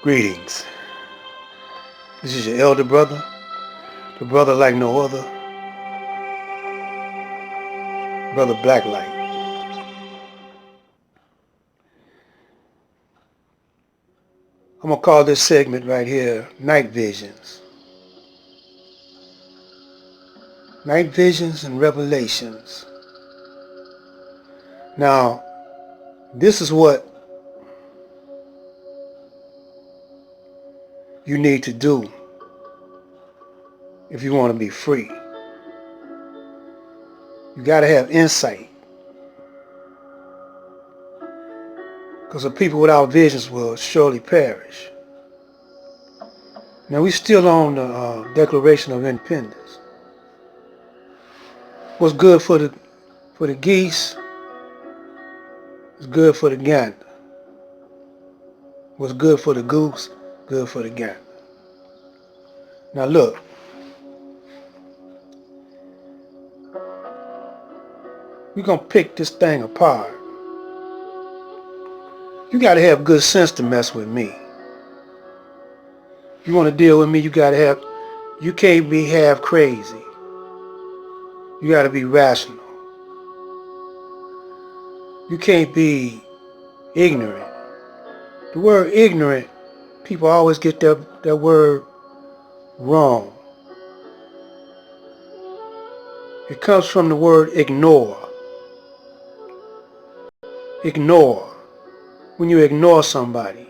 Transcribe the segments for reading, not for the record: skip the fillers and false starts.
Greetings. This is your elder brother, the brother like no other, brother Blacklight. I'm gonna call this segment right here Night Visions. Night Visions and Revelations. Now, this is what you need to do if you want to be free. You gotta have insight. Because the people without visions will surely perish. Now we still on the Declaration of Independence. What's good for the geese is good for the gander. What's good for the goose, good for the gander. Now look, we're gonna pick this thing apart. You gotta have good sense to mess with me. You wanna deal with me, you can't be half crazy. You gotta be rational. You can't be ignorant. The word ignorant, people always get that word wrong. It comes from the word ignore. Ignore. When you ignore somebody.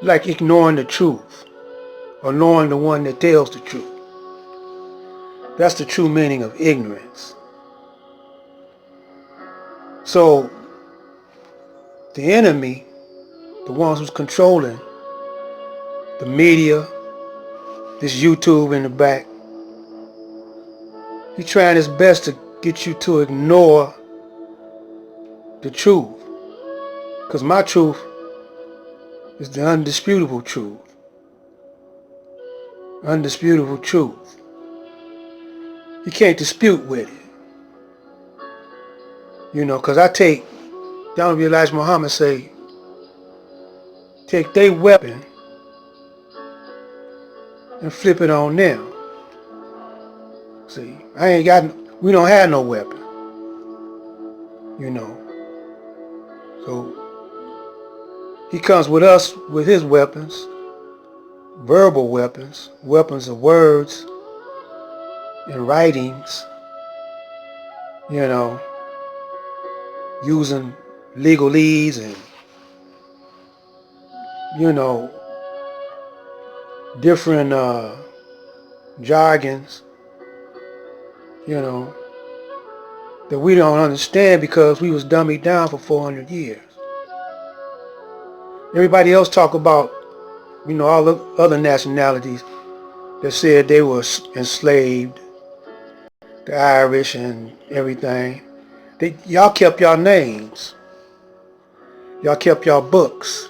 Like ignoring the truth. Or knowing the one that tells the truth. That's the true meaning of ignorance. So, the enemy, the ones who's controlling the media, this YouTube in the back, he's trying his best to get you to ignore the truth. Because my truth is the undisputable truth. Undisputable truth. You can't dispute with it. Because I take, down to Elijah Muhammad say, take their weapon and flip it on them. See, we don't have no weapon. So, he comes with us with his weapons, verbal weapons, weapons of words and writings, using legalese and, different jargons, that we don't understand because we was dummied down for 400 years. Everybody else talk about, all the other nationalities that said they were enslaved, the Irish and everything. Y'all kept y'all names. Y'all kept y'all books.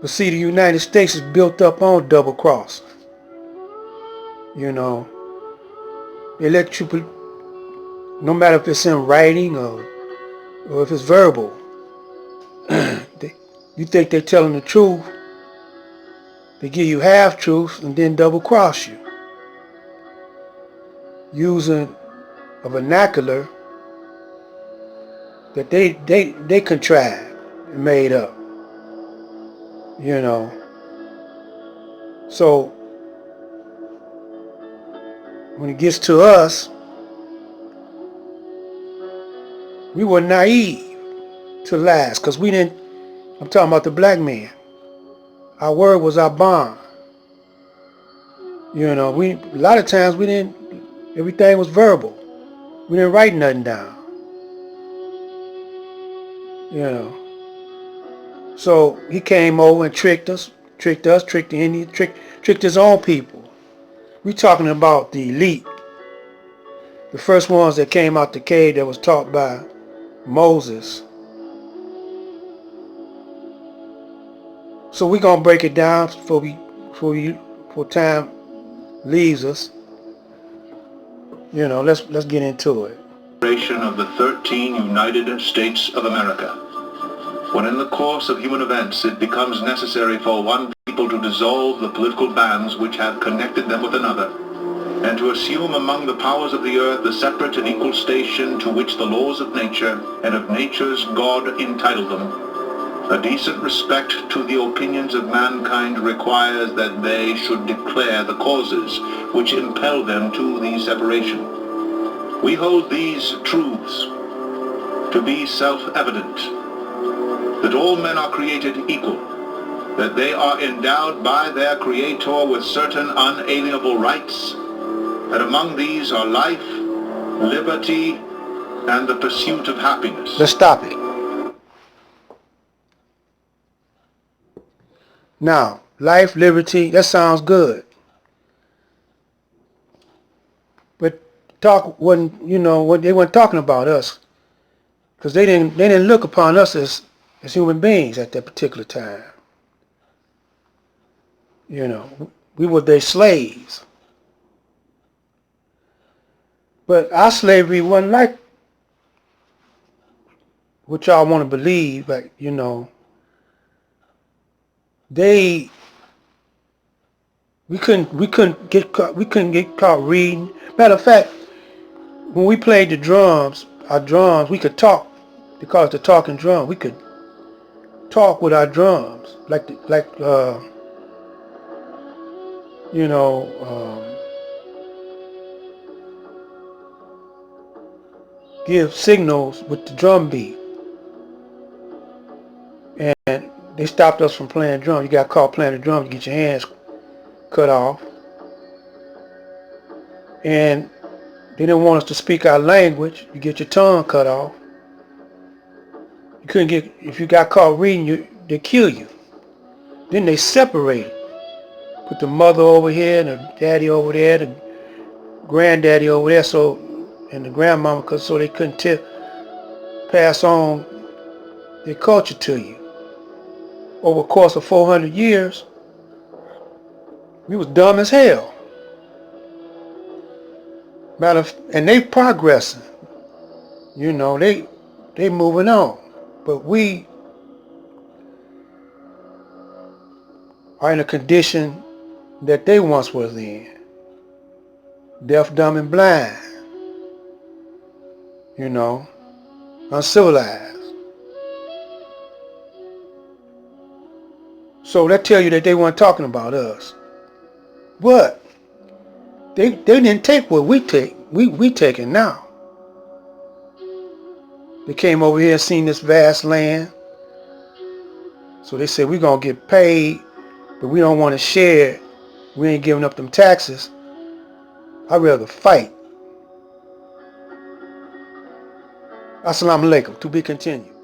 But see, the United States is built up on double crossing. They let you, no matter if it's in writing or if it's verbal, you think they're telling the truth, they give you half truth and then double cross you. Using a vernacular that they contrived and made up. So when it gets to us, we were naive to last because I'm talking about the black man. Our word was our bond. A lot of times everything was verbal. We didn't write nothing down. So he came over and tricked the Indians, tricked his own people. We talking about the elite. The first ones that came out the cave that was taught by Moses. So we're gonna break it down before time leaves us. Let's get into it. of the 13 United States of America. When in the course of human events it becomes necessary for one people to dissolve the political bands which have connected them with another, and to assume among the powers of the earth the separate and equal station to which the laws of nature and of nature's God entitle them, a decent respect to the opinions of mankind requires that they should declare the causes which impel them to the separation. We hold these truths to be self-evident, that all men are created equal, that they are endowed by their Creator with certain unalienable rights, and among these are life, liberty, and the pursuit of happiness. Let's stop it. Now, life, liberty, that sounds good. But talk wasn't, when they weren't talking about us, because they didn't look upon us as human beings at that particular time. We were their slaves. But our slavery wasn't like what y'all want to believe. Like, we couldn't get caught reading. Matter of fact, when we played the drums, our drums, we could talk. Because the talking drum, we could talk with our drums, give signals with the drum beat. And they stopped us from playing drums. You got caught playing the drums, you get your hands cut off. And they didn't want us to speak our language. You get your tongue cut off. You couldn't get, if you got caught reading, they kill you. Then they separated. Put the mother over here and the daddy over there, the granddaddy over there, and the grandmama, so they couldn't pass on their culture to you. Over the course of 400 years, we was dumb as hell. And they progressing. They moving on. But we are in a condition that they once was in. Deaf, dumb, and blind. Uncivilized. So that tell you that they weren't talking about us. But they didn't take what we take. We taking now. They came over here and seen this vast land. So they said, we're going to get paid, but we don't want to share it. We ain't giving up them taxes. I'd rather fight. Assalamu alaikum. To be continued.